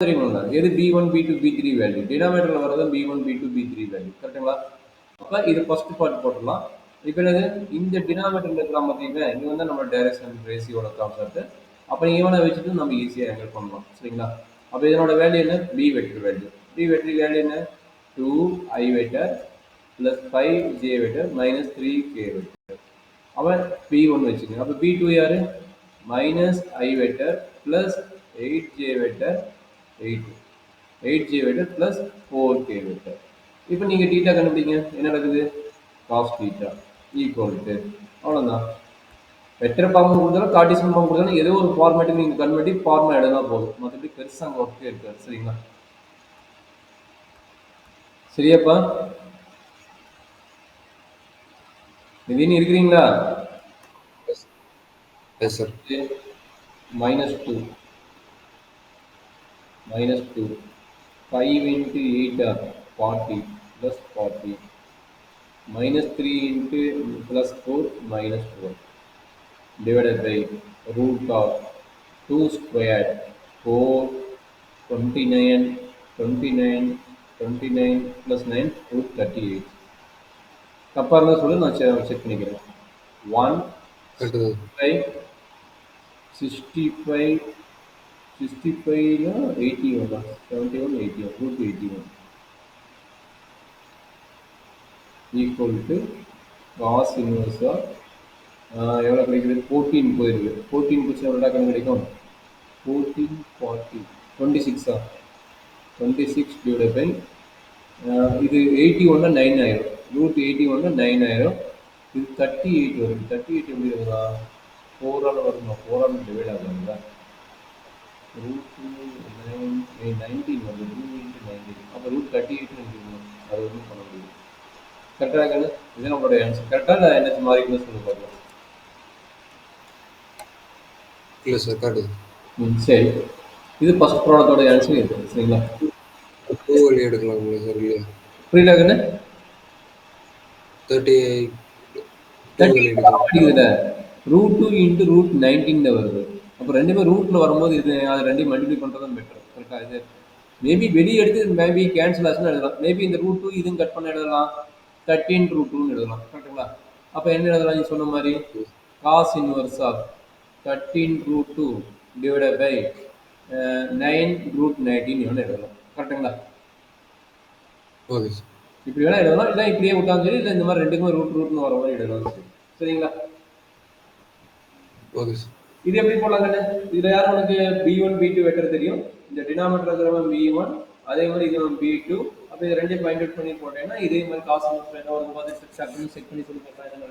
தெரியுங்களா? எது B1, B2, B3 value. டினாமினேட்டர்ல வரது B1, B2, B3 வேல்யூ. கரெக்ட்டுங்களா? அப்ப இது ஃபர்ஸ்ட் பார்ட் போட்டுடலாம். இப்ப என்னது? இந்த டினாமினேட்டர்ல இருக்கிற பார்த்தீங்கன்னா, இது வந்து நம்ம டைரக்ஷன் ரேஷியோட கான்செப்ட். அப்ப இவனை வச்சுட்டு நம்ம ஈஸியா ஹேண்டில் பண்ணலாம். சரிங்களா? அப்ப இதனோட வேல்யூ என்ன? B vector value. B vector value என்ன? 2i vector plus 5j vector minus 3k vector. அவன் P1 வச்சுக்கோங்க. அப்ப P2 யாரு? Minus i vector plus 8j vector 8 8j vector plus 4k vector. இப்போ நீங்க தீட்டா கண்டுபிடிங்க. என்ன நடக்குது? காஸ் தீட்டா ஈக்குவல் டு அவ்வளோதான். வெக்டர் ஃபார்ம் கொடுத்தாலும் கார்ட்டீசியன் ஃபார்ம் கொடுத்தாலும் ஏதோ ஒரு ஃபார்மேட்டுக்கு நீங்க கன்வெர்ட்டி ஃபார்முலா எழுதினா போதும். மற்றபடி பெருசா அங்கே ஒர்க்கே இருக்காது. சரிங்களா? சரியாப்பா? நிதினு இருக்கிறீங்களா? Yes, sir. minus 2 5 into 8 are 40 plus 40 minus 3 into plus 4 minus 4 divided by root of 2 squared 4 29 29 29 plus 9 root 38 தப்பா இருந்தா சொல்லு நான் செக் பண்ணிக்கிறேன் 1 5 65 65 னா 81 தான் 71 81 root 81 equal to cos inverse of எவ்வளோ கிடைக்குது 14 போயிருக்கு 14 போச்சு எவ்வளோ கணக்கு கிடைக்கும் 14 40 26 26 டிவைட் பை இது 81 9 ஆயிரும் ரூட் 81 9 ஆயிரும் இது 38 வரும் 38 எப்படி வருதா 4 வருமா 4 டிவைட் ஆகுங்களா ரூட் 19 வருது 2 into 19 அப்போ ரூட் 38 அது ஒன்றும் பண்ண முடியும் கரெக்டாக இது நம்மளுடைய ஆன்சர் கரெக்டாக இல்லை என்ன மாறிக்கணும் சொல்லி பார்க்கலாம் இல்லை சார் கரெக்டு. சரி இது ஃபர்ஸ்ட் ப்ராடக்டோட ஆன்சர் இது சரிங்களா டூ வழி எடுக்கலாங்களா சார் இல்லையா புரியல 32 ரூட் 2 இன்ட்டு ரூட் 19 வருது அப்போ ரெண்டுமே ரூட்ல வரும்போது இது அது ரெண்டையும் மல்டிப்ளை பண்ணுறது பெட்டர் கரெக்டாக இது மேபி வெளியே எடுத்து மேபி கேன்சல் ஆச்சுன்னு எழுதலாம் மேபி இந்த ரூட் 2 இதுவும் கட் பண்ண எழுதலாம் 13 ரூட் 2ன்னு எழுதலாம் கரெக்டுங்களா அப்போ என்ன எழுதலாம் நீ சொன்ன மாதிரி cos inverse of 13 root 2 divided by 9 root 19 இவனை எழுதலாம் கரெக்டுங்களா ஓகே சார் இப்படி வேணா எழுதலாம் இல்லை இப்படியே விட்டாலும் சரி இல்லை இந்த மாதிரி ரெண்டுக்குமே ரூட்னு வர மாதிரி எழுதலாம் சரி சரிங்களா ஓகே சார் இது எப்படி போடலாங்க இதுல யாரும் உனக்கு B1 B2 வெக்டர் தெரியும் இந்த டினாமினேட்டர் இருக்கிறவன் B1 அதே மாதிரி இது B2 அப்போ இது ரெண்டையும் ஃபைண்ட் அவுட் பண்ணி போட்டேன்னா இதே மாதிரி காசு என்ன ஒரு செக் பண்ணி சொல்லி பார்த்தா என்ன